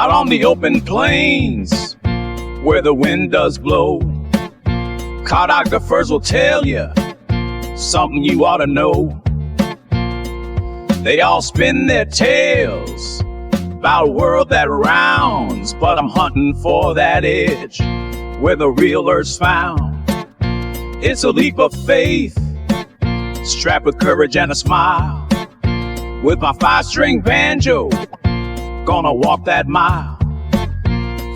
Out on the open plains, where the wind does blow, cartographers will tell you something you ought to know. They all spin their tales about a world that rounds, but I'm hunting for that edge where the real Earth's found. It's a leap of faith, strapped with courage and a smile. With my 5-string banjo, gonna walk that mile.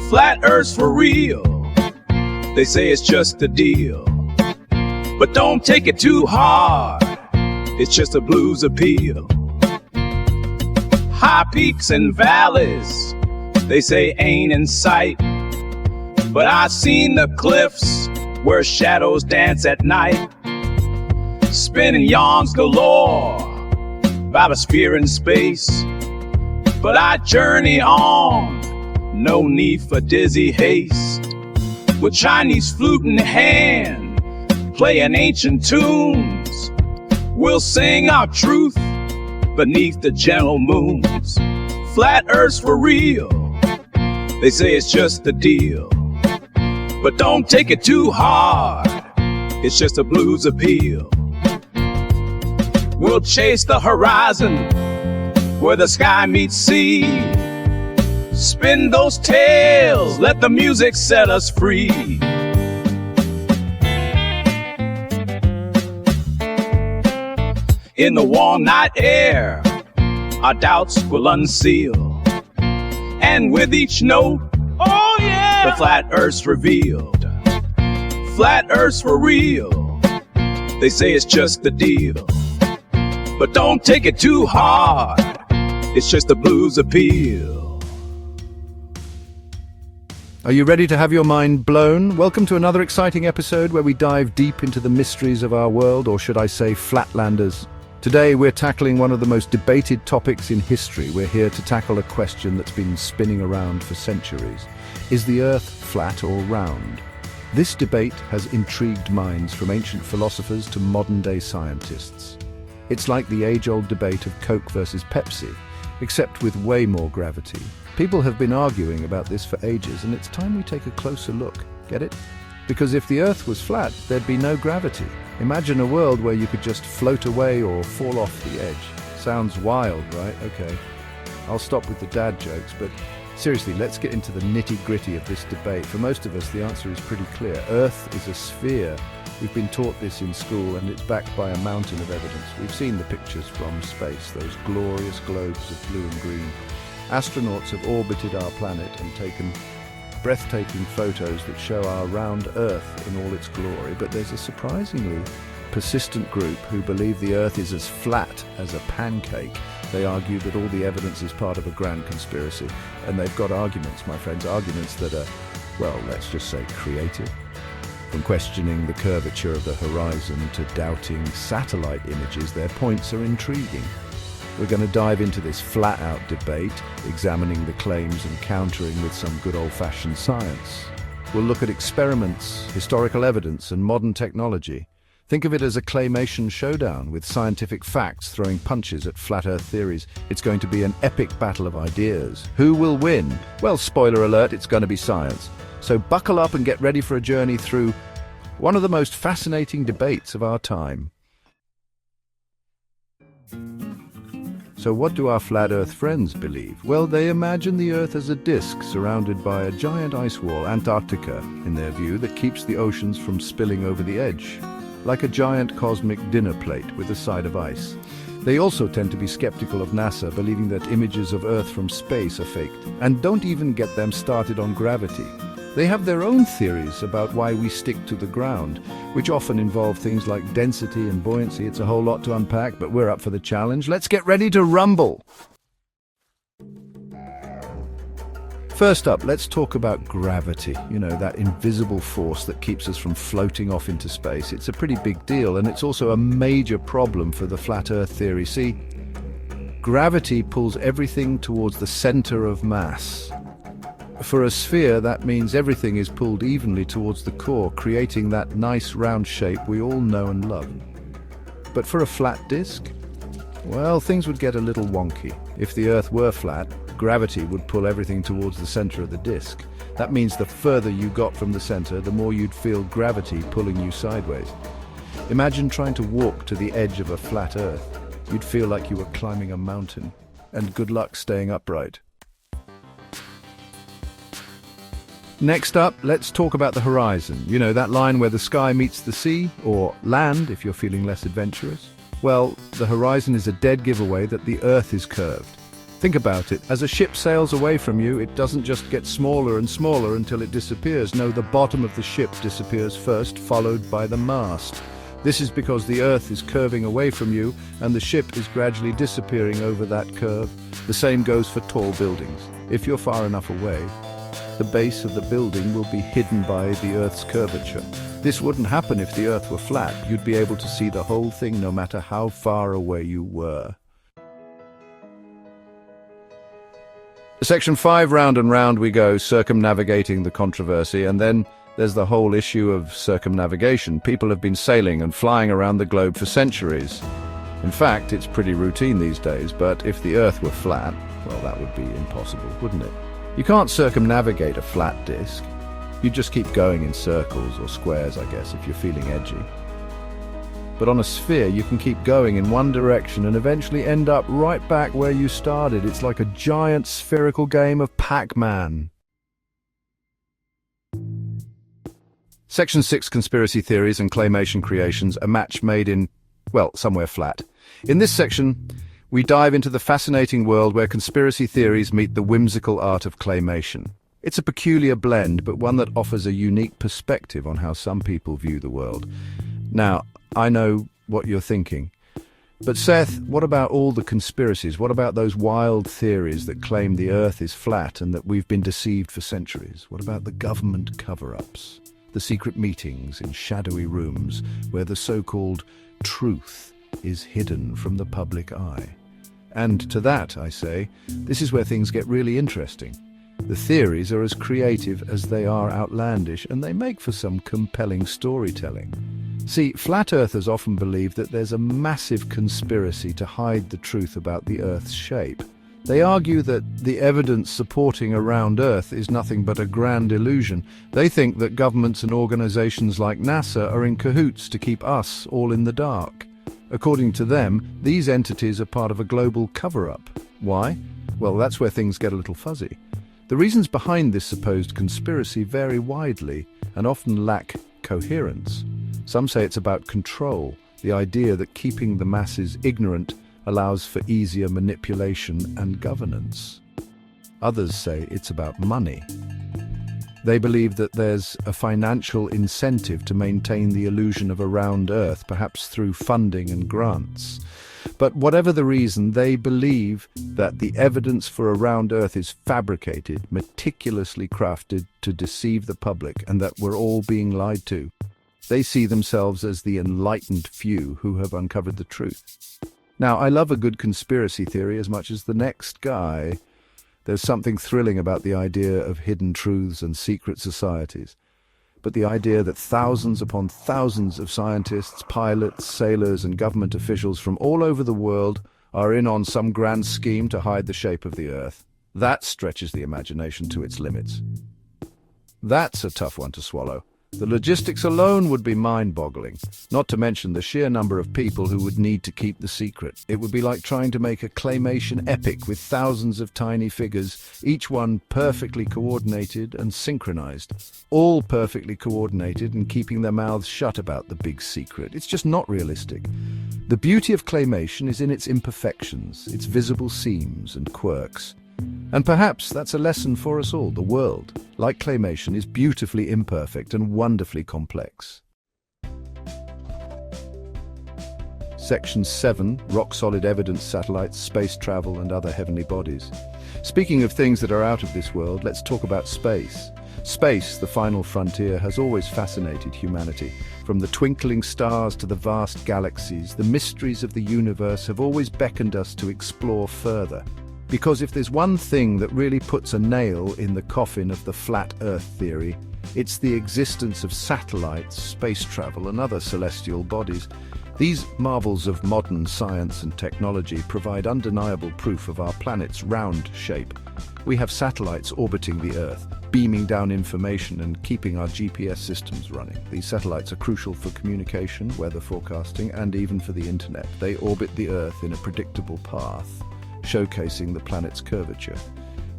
Flat Earth's for real, they say it's just a deal. But don't take it too hard, it's just a blues appeal. High peaks and valleys, they say ain't in sight. But I've seen the cliffs where shadows dance at night. Spinning yarns galore about a sphere in space. But I journey on, no need for dizzy haste. With Chinese flute in hand, playing ancient tunes, we'll sing our truth beneath the gentle moons. Flat Earth's for real, they say it's just a deal. But don't take it too hard, it's just a blues appeal. We'll chase the horizon where the sky meets sea. Spin those tales, let the music set us free. In the warm night air, our doubts will unseal. And with each note, oh yeah, the flat Earth's revealed. Flat Earth's for real, they say it's just a deal. But don't take it too hard, it's just a blues appeal. Are you ready to have your mind blown? Welcome to another exciting episode where we dive deep into the mysteries of our world, or should I say Flatlanders. Today we're tackling one of the most debated topics in history. We're here to tackle a question that's been spinning around for centuries. Is the Earth flat or round? This debate has intrigued minds from ancient philosophers to modern-day scientists. It's like the age-old debate of Coke versus Pepsi, except with way more gravity. People have been arguing about this for ages, and it's time we take a closer look. Get it? Because if the Earth was flat, there'd be no gravity. Imagine a world where you could just float away or fall off the edge. Sounds wild, right? Okay, I'll stop with the dad jokes, but seriously, let's get into the nitty-gritty of this debate. For most of us, the answer is pretty clear. Earth is a sphere. We've been taught this in school, and it's backed by a mountain of evidence. We've seen the pictures from space, those glorious globes of blue and green. Astronauts have orbited our planet and taken breathtaking photos that show our round Earth in all its glory, but there's a surprisingly persistent group who believe the Earth is as flat as a pancake. They argue that all the evidence is part of a grand conspiracy, and they've got arguments, my friends, arguments that are, well, let's just say creative. From questioning the curvature of the horizon to doubting satellite images, their points are intriguing. We're going to dive into this flat-out debate, examining the claims and countering with some good old-fashioned science. We'll look at experiments, historical evidence, and modern technology. Think of it as a claymation showdown, with scientific facts throwing punches at flat Earth theories. It's going to be an epic battle of ideas. Who will win? Well, spoiler alert, it's going to be science. So buckle up and get ready for a journey through one of the most fascinating debates of our time. So what do our flat Earth friends believe? Well, they imagine the Earth as a disk surrounded by a giant ice wall, Antarctica, in their view, that keeps the oceans from spilling over the edge, like a giant cosmic dinner plate with a side of ice. They also tend to be skeptical of NASA, believing that images of Earth from space are faked. And don't even get them started on gravity. They have their own theories about why we stick to the ground, which often involve things like density and buoyancy. It's a whole lot to unpack, but we're up for the challenge. Let's get ready to rumble! First up, let's talk about gravity. You know, that invisible force that keeps us from floating off into space. It's a pretty big deal, and it's also a major problem for the flat Earth theory. See, gravity pulls everything towards the center of mass. For a sphere, that means everything is pulled evenly towards the core, creating that nice round shape we all know and love. But for a flat disk, well, things would get a little wonky. If the Earth were flat, Gravity would pull everything towards the center of the disk. That means the further you got from the center, the more you'd feel gravity pulling you sideways. Imagine trying to walk to the edge of a flat Earth. You'd feel like you were climbing a mountain. And good luck staying upright. Next up, let's talk about the horizon. You know, that line where the sky meets the sea, or land if you're feeling less adventurous. Well, the horizon is a dead giveaway that the Earth is curved. Think about it. As a ship sails away from you, it doesn't just get smaller and smaller until it disappears. No, the bottom of the ship disappears first, followed by the mast. This is because the Earth is curving away from you, and the ship is gradually disappearing over that curve. The same goes for tall buildings. If you're far enough away, the base of the building will be hidden by the Earth's curvature. This wouldn't happen if the Earth were flat. You'd be able to see the whole thing no matter how far away you were. Section 5, round and round we go, circumnavigating the controversy, and then there's the whole issue of circumnavigation. People have been sailing and flying around the globe for centuries. In fact, it's pretty routine these days, but if the Earth were flat, well, that would be impossible, wouldn't it? You can't circumnavigate a flat disk. You just keep going in circles or squares, I guess, if you're feeling edgy. But on a sphere, you can keep going in one direction and eventually end up right back where you started. It's like a giant spherical game of Pac-Man. Section 6, Conspiracy Theories and Claymation Creations, a match made in, well, somewhere flat. In this section, we dive into the fascinating world where conspiracy theories meet the whimsical art of claymation. It's a peculiar blend, but one that offers a unique perspective on how some people view the world. Now, I know what you're thinking. But Seth, what about all the conspiracies? What about those wild theories that claim the Earth is flat and that we've been deceived for centuries? What about the government cover-ups? The secret meetings in shadowy rooms where the so-called truth is hidden from the public eye? And to that, I say, this is where things get really interesting. The theories are as creative as they are outlandish, and they make for some compelling storytelling. See, flat earthers often believe that there's a massive conspiracy to hide the truth about the Earth's shape. They argue that the evidence supporting a round Earth is nothing but a grand illusion. They think that governments and organizations like NASA are in cahoots to keep us all in the dark. According to them, these entities are part of a global cover-up. Why? Well, that's where things get a little fuzzy. The reasons behind this supposed conspiracy vary widely and often lack coherence. Some say it's about control, the idea that keeping the masses ignorant allows for easier manipulation and governance. Others say it's about money. They believe that there's a financial incentive to maintain the illusion of a round Earth, perhaps through funding and grants. But whatever the reason, they believe that the evidence for a round Earth is fabricated, meticulously crafted to deceive the public, and that we're all being lied to. They see themselves as the enlightened few who have uncovered the truth. Now, I love a good conspiracy theory as much as the next guy. There's something thrilling about the idea of hidden truths and secret societies. But the idea that thousands upon thousands of scientists, pilots, sailors, and government officials from all over the world are in on some grand scheme to hide the shape of the Earth, that stretches the imagination to its limits. That's a tough one to swallow. The logistics alone would be mind-boggling, not to mention the sheer number of people who would need to keep the secret. It would be like trying to make a claymation epic with thousands of tiny figures, each one perfectly coordinated and synchronized. All perfectly coordinated and keeping their mouths shut about the big secret. It's just not realistic. The beauty of claymation is in its imperfections, its visible seams and quirks. And perhaps that's a lesson for us all. The world, like claymation, is beautifully imperfect and wonderfully complex. Section 7, rock-solid evidence satellites, space travel and other heavenly bodies. Speaking of things that are out of this world, let's talk about space. Space, the final frontier, has always fascinated humanity. From the twinkling stars to the vast galaxies, the mysteries of the universe have always beckoned us to explore further. Because if there's one thing that really puts a nail in the coffin of the flat Earth theory, it's the existence of satellites, space travel, and other celestial bodies. These marvels of modern science and technology provide undeniable proof of our planet's round shape. We have satellites orbiting the Earth, beaming down information and keeping our GPS systems running. These satellites are crucial for communication, weather forecasting, and even for the internet. They orbit the Earth in a predictable path, showcasing the planet's curvature.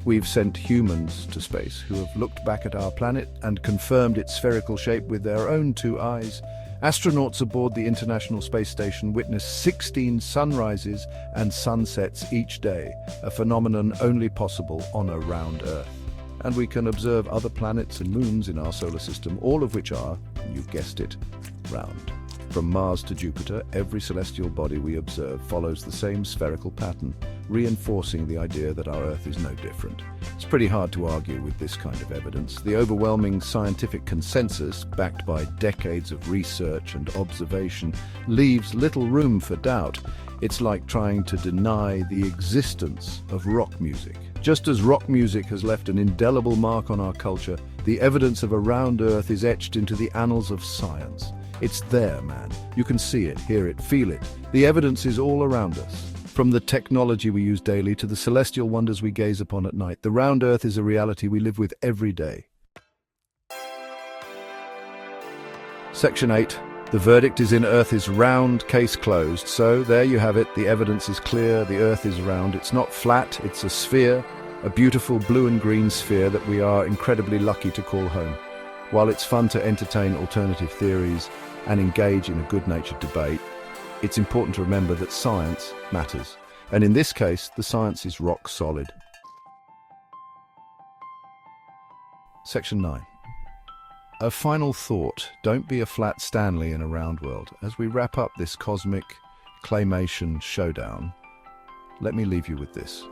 We've sent humans to space who have looked back at our planet and confirmed its spherical shape with their own two eyes. Astronauts aboard the International Space Station witness 16 sunrises and sunsets each day, a phenomenon only possible on a round Earth. And we can observe other planets and moons in our solar system, all of which are, you've guessed it, round. From Mars to Jupiter, every celestial body we observe follows the same spherical pattern, reinforcing the idea that our Earth is no different. It's pretty hard to argue with this kind of evidence. The overwhelming scientific consensus, backed by decades of research and observation, leaves little room for doubt. It's like trying to deny the existence of rock music. Just as rock music has left an indelible mark on our culture, the evidence of a round Earth is etched into the annals of science. It's there, man. You can see it, hear it, feel it. The evidence is all around us. From the technology we use daily to the celestial wonders we gaze upon at night, the round Earth is a reality we live with every day. Section 8. The verdict is in. Earth is round, case closed. So, there you have it. The evidence is clear. The Earth is round. It's not flat, it's a sphere, a beautiful blue and green sphere that we are incredibly lucky to call home. While it's fun to entertain alternative theories and engage in a good-natured debate, it's important to remember that science matters. And in this case, the science is rock solid. Section 9. A final thought. Don't be a flat Stanley in a round world. As we wrap up this cosmic claymation showdown, let me leave you with this.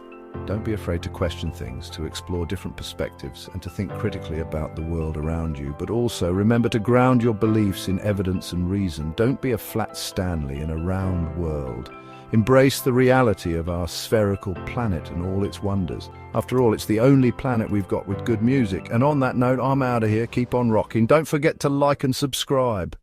Don't be afraid to question things, to explore different perspectives, and to think critically about the world around you. But also, remember to ground your beliefs in evidence and reason. Don't be a flat Stanley in a round world. Embrace the reality of our spherical planet and all its wonders. After all, it's the only planet we've got with good music. And on that note, I'm out of here. Keep on rocking. Don't forget to like and subscribe.